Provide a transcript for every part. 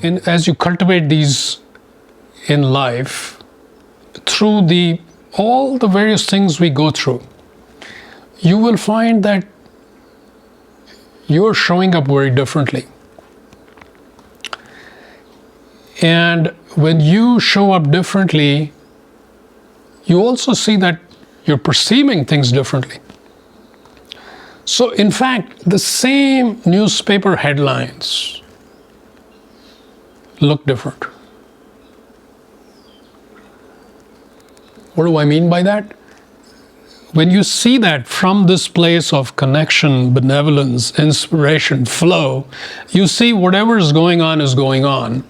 as you cultivate these in life, through all the various things we go through, you will find that you're showing up very differently. And when you show up differently, you also see that you're perceiving things differently. So in fact, the same newspaper headlines look different. What do I mean by that? When you see that from this place of connection, benevolence, inspiration, flow, you see whatever is going on is going on.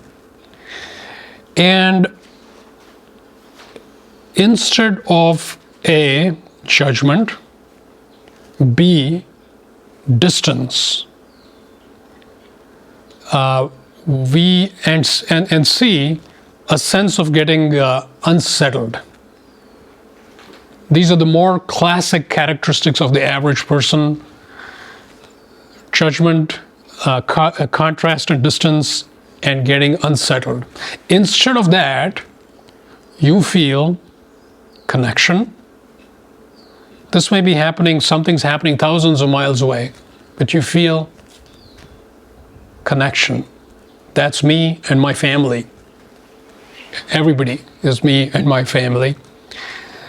And instead of A, judgment, B, distance, and C, a sense of getting unsettled. These are the more classic characteristics of the average person: judgment, contrast and distance, and getting unsettled. Instead of that, you feel connection. This may be happening, something's happening thousands of miles away, but you feel connection. That's me and my family. Everybody is me and my family.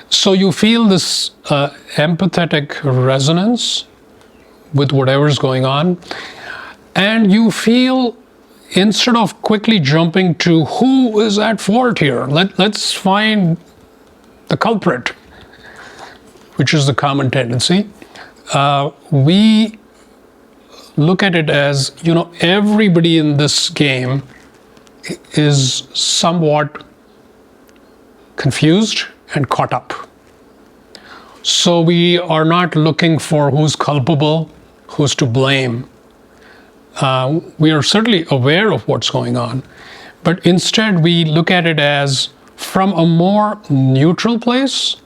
So you feel this empathetic resonance with whatever's going on, and you feel, instead of quickly jumping to who is at fault here, let's find the culprit, which is the common tendency. We look at it as, everybody in this game is somewhat confused and caught up. So we are not looking for who's culpable, who's to blame. We are certainly aware of what's going on, but instead we look at it as from a more neutral place,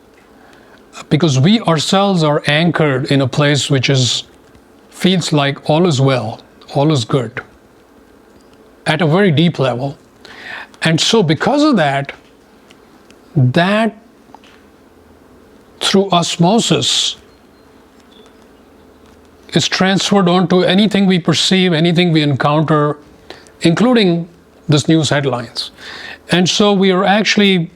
because we ourselves are anchored in a place which feels like all is well, all is good, at a very deep level. And so because of that through osmosis is transferred onto anything we perceive, anything we encounter, including this news headlines. And so we are actually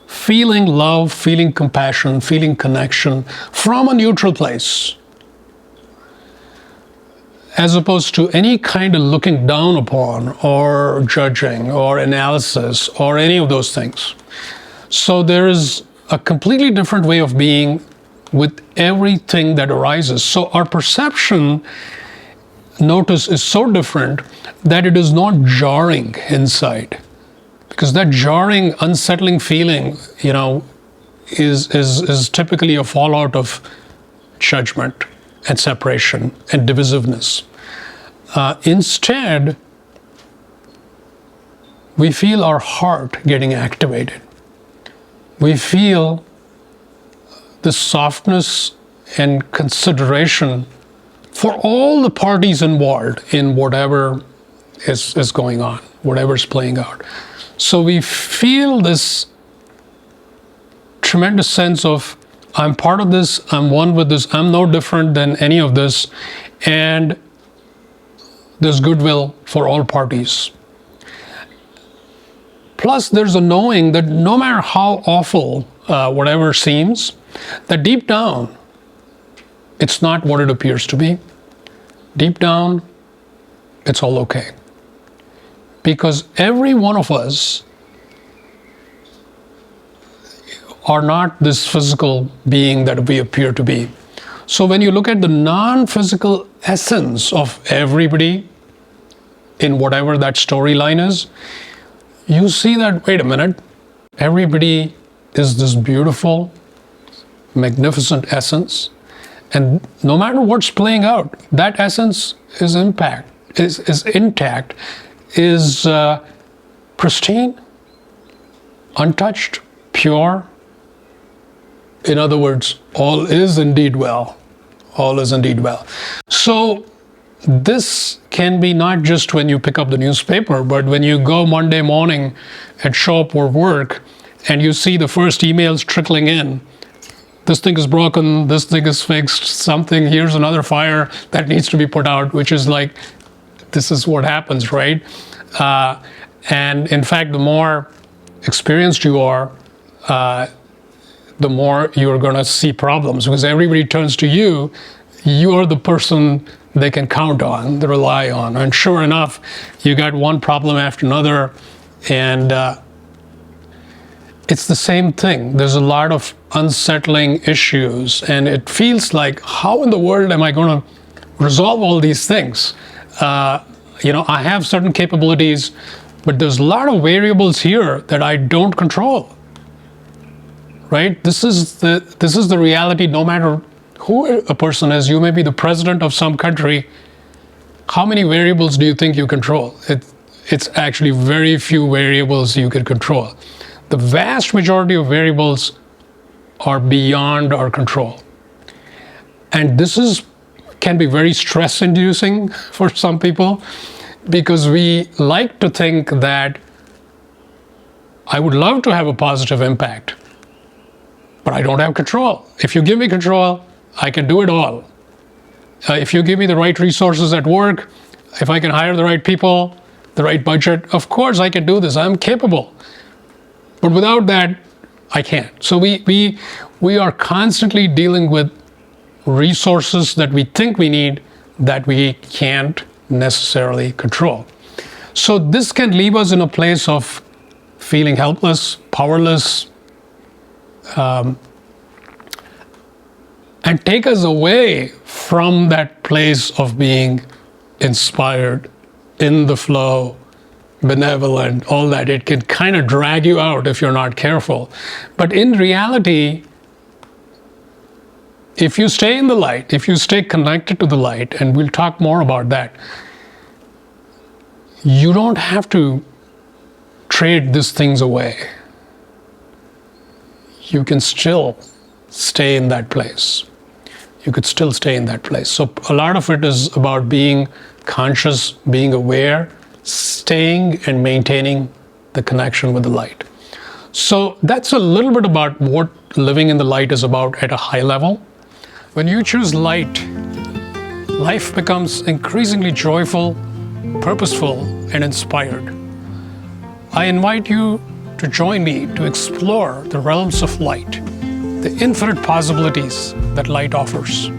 feeling love, feeling compassion, feeling connection from a neutral place, as opposed to any kind of looking down upon or judging or analysis or any of those things. So there is a completely different way of being with everything that arises. So our perception, notice, is so different that it is not jarring inside. Because that jarring, unsettling feeling, is typically a fallout of judgment and separation and divisiveness. Instead, we feel our heart getting activated. We feel this softness and consideration for all the parties involved in whatever is going on, whatever's playing out. So we feel this tremendous sense of, I'm part of this, I'm one with this, I'm no different than any of this, and there's goodwill for all parties. Plus, there's a knowing that no matter how awful whatever seems, that deep down, it's not what it appears to be. Deep down, it's all okay. Because every one of us are not this physical being that we appear to be. So when you look at the non-physical essence of everybody in whatever that storyline is, you see that, wait a minute, everybody is this beautiful, magnificent essence, and no matter what's playing out, that essence is intact, is pristine, untouched, pure. In other words, all is indeed well. All is indeed well. So this can be not just when you pick up the newspaper, but when you go Monday morning and show up for work and you see the first emails trickling in. This thing is broken, this thing is fixed, something, here's another fire that needs to be put out, which is like, this is what happens, right? And in fact, the more experienced you are, the more you're going to see problems, because everybody turns to you. You're the person they can count on, they rely on. And sure enough, you got one problem after another, and it's the same thing. There's a lot of unsettling issues, and it feels like, how in the world am I going to resolve all these things? I have certain capabilities, but there's a lot of variables here that I don't control. Right? This is the reality. No matter who a person is, you may be the president of some country. How many variables do you think you control? It's actually very few variables you can control. The vast majority of variables are beyond our control. And this can be very stress-inducing for some people, because we like to think that I would love to have a positive impact, but I don't have control. If you give me control, I can do it all. If you give me the right resources at work, if I can hire the right people, the right budget, of course I can do this. I'm capable. But without that, I can't. So we are constantly dealing with resources that we think we need that we can't necessarily control. So this can leave us in a place of feeling helpless, powerless, and take us away from that place of being inspired, in the flow, benevolent, all that. It can kind of drag you out if you're not careful. But in reality, if you stay in the light, if you stay connected to the light, and we'll talk more about that, you don't have to trade these things away. You can still stay in that place. You could still stay in that place. So a lot of it is about being conscious, being aware, staying and maintaining the connection with the light. So that's a little bit about what living in the light is about at a high level. When you choose light, life becomes increasingly joyful, purposeful, and inspired. I invite you to join me to explore the realms of light, the infinite possibilities that light offers.